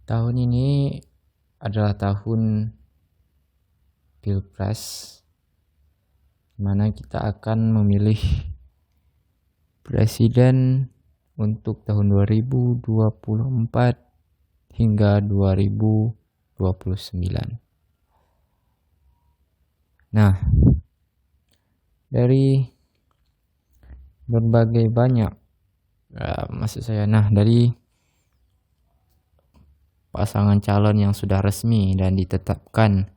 Tahun ini adalah tahun Pilpres, di mana kita akan memilih presiden untuk tahun 2024 hingga 2029. Nah, dari berbagai banyak, dari pasangan calon yang sudah resmi dan ditetapkan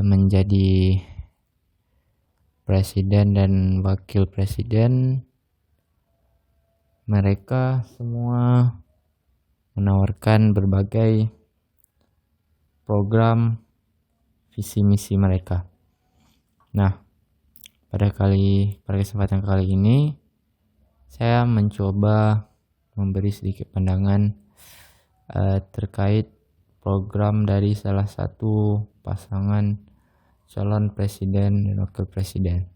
menjadi presiden dan wakil presiden, mereka semua menawarkan berbagai program visi misi mereka. Nah, pada kesempatan kali ini saya mencoba memberi sedikit pandangan terkait program dari salah satu pasangan calon presiden dan wakil presiden.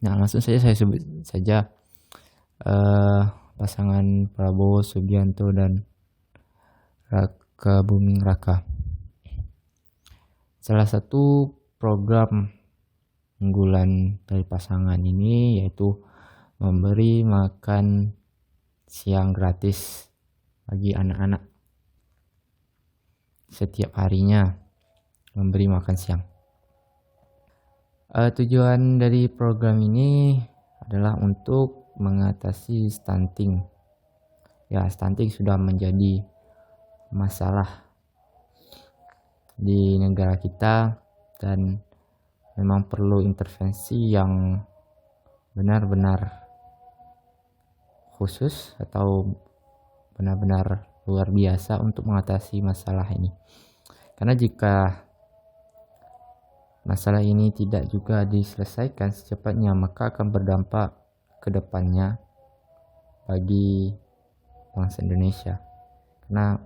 Nah, langsung saja saya sebut saja pasangan Prabowo Subianto dan Raka Buming Raka. Salah satu program unggulan dari pasangan ini yaitu memberi makan siang gratis bagi anak-anak. Setiap harinya memberi makan siang. Tujuan dari program ini adalah untuk mengatasi stunting. Ya, stunting sudah menjadi masalah di negara kita dan memang perlu intervensi yang benar-benar khusus atau benar-benar luar biasa untuk mengatasi masalah ini. Karena jika masalah ini tidak juga diselesaikan secepatnya, maka akan berdampak ke depannya bagi bangsa Indonesia. Karena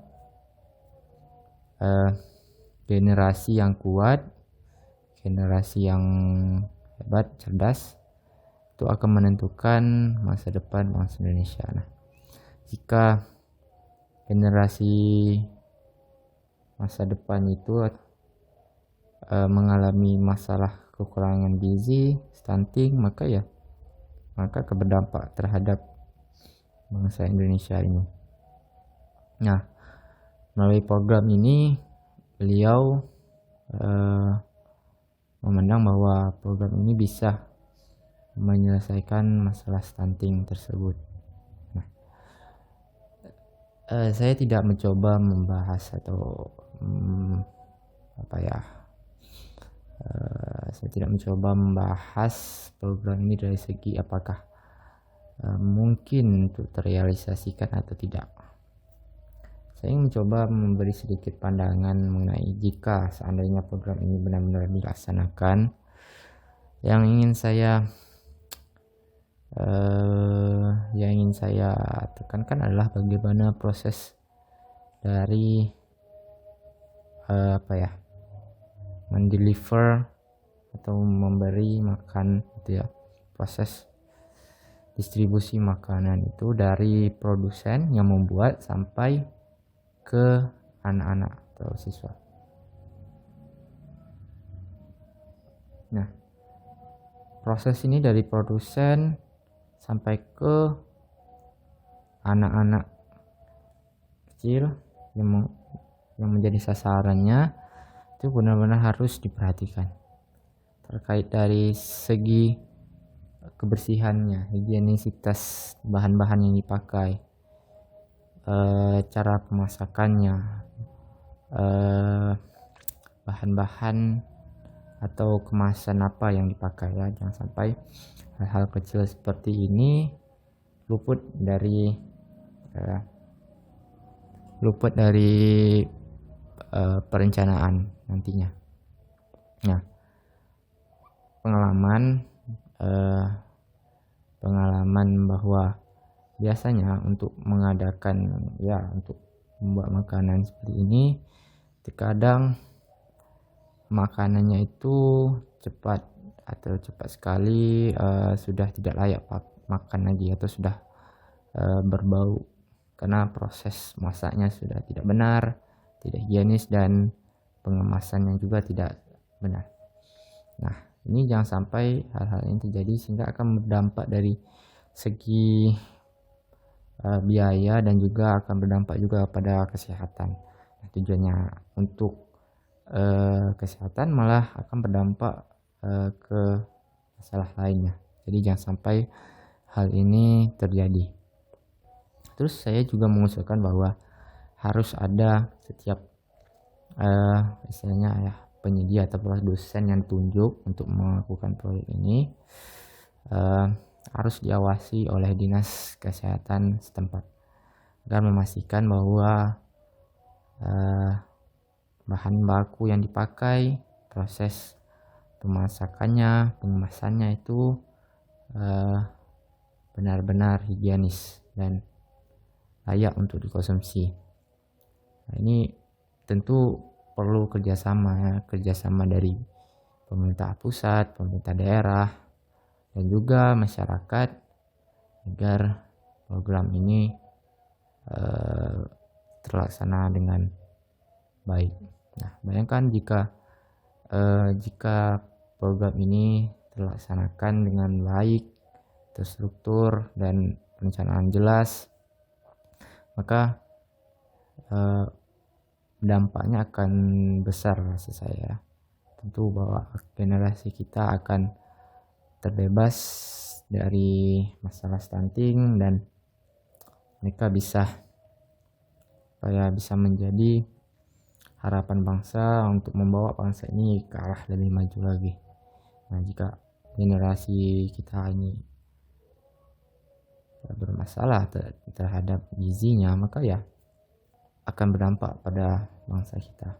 generasi yang kuat, generasi yang hebat, cerdas, itu akan menentukan masa depan bangsa Indonesia. Nah, jika generasi masa depan itu mengalami masalah kekurangan gizi, stunting, maka akan berdampak terhadap bangsa Indonesia ini. Nah, melalui program ini beliau memandang bahwa program ini bisa menyelesaikan masalah stunting tersebut. Nah, saya tidak mencoba membahas atau saya tidak mencoba membahas program ini dari segi apakah mungkin untuk terrealisasikan atau tidak. Saya mencoba memberi sedikit pandangan mengenai jika seandainya program ini benar-benar dilaksanakan. Yang ingin saya tekankan adalah bagaimana proses dari mendeliver atau memberi makan proses distribusi makanan itu dari produsen yang membuat sampai ke anak-anak atau siswa. Nah, proses ini dari produsen sampai ke anak-anak kecil yang menjadi sasarannya itu benar-benar harus diperhatikan terkait dari segi kebersihannya, higienisitas bahan-bahan yang dipakai, cara pemasakannya, bahan-bahan atau kemasan apa yang dipakai ya. Jangan sampai hal-hal kecil seperti ini luput dari perencanaan nantinya. Nah, pengalaman bahwa biasanya untuk untuk membuat makanan seperti ini, terkadang makanannya itu cepat sekali sudah tidak layak makan lagi atau sudah berbau karena proses masaknya sudah tidak benar, tidak higienis, dan pengemasannya juga tidak benar. Nah, ini jangan sampai hal-hal ini terjadi sehingga akan berdampak dari segi biaya dan juga akan berdampak juga pada kesehatan. Nah, tujuannya untuk kesehatan malah akan berdampak ke masalah lainnya. Jadi jangan sampai hal ini terjadi. Terus saya juga mengusulkan bahwa harus ada setiap istilahnya ya penyedia atau dosen yang ditunjuk untuk melakukan proyek ini harus diawasi oleh dinas kesehatan setempat agar memastikan bahwa bahan baku yang dipakai, proses pemasakannya, pengemasannya itu benar-benar higienis dan layak untuk dikonsumsi. Nah, ini tentu perlu kerjasama dari pemerintah pusat, pemerintah daerah, dan juga masyarakat agar program ini terlaksana dengan baik. Nah, bayangkan jika program ini terlaksanakan dengan baik, terstruktur dan perencanaan jelas, maka dampaknya akan besar rasa saya. Tentu bahwa generasi kita akan terbebas dari masalah stunting dan mereka bisa menjadi harapan bangsa untuk membawa bangsa ini ke arah lebih maju lagi. Nah, jika generasi kita ini bermasalah terhadap gizinya, maka ya akan berdampak pada bangsa kita.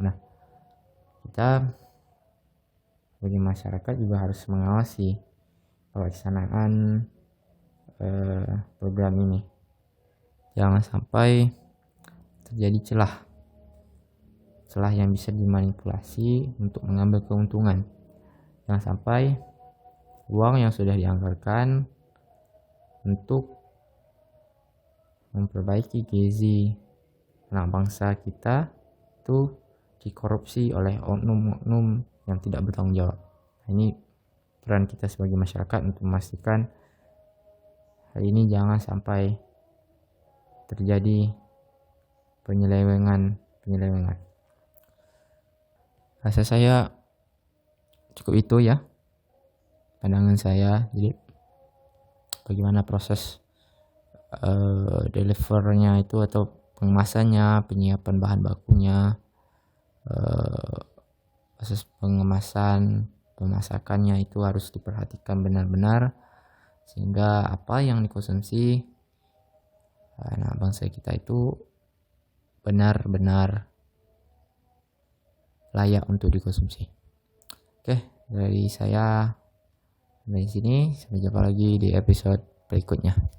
Nah, kita sebagai masyarakat juga harus mengawasi pelaksanaan program ini. Jangan sampai terjadi celah yang bisa dimanipulasi untuk mengambil keuntungan. Jangan sampai uang yang sudah dianggarkan untuk memperbaiki gizi anak bangsa kita itu dikorupsi oleh oknum-oknum yang tidak bertanggung jawab. Nah, ini peran kita sebagai masyarakat untuk memastikan hal ini jangan sampai terjadi penyelewengan. Rasa saya cukup itu ya pandangan saya. Jadi bagaimana proses delivernya itu atau pengemasannya, penyiapan bahan bakunya, proses pengemasan, pemasakannya itu harus diperhatikan benar-benar sehingga apa yang dikonsumsi anak bangsa kita itu benar-benar layak untuk dikonsumsi. Oke, dari saya dari sini, sampai jumpa lagi di episode berikutnya.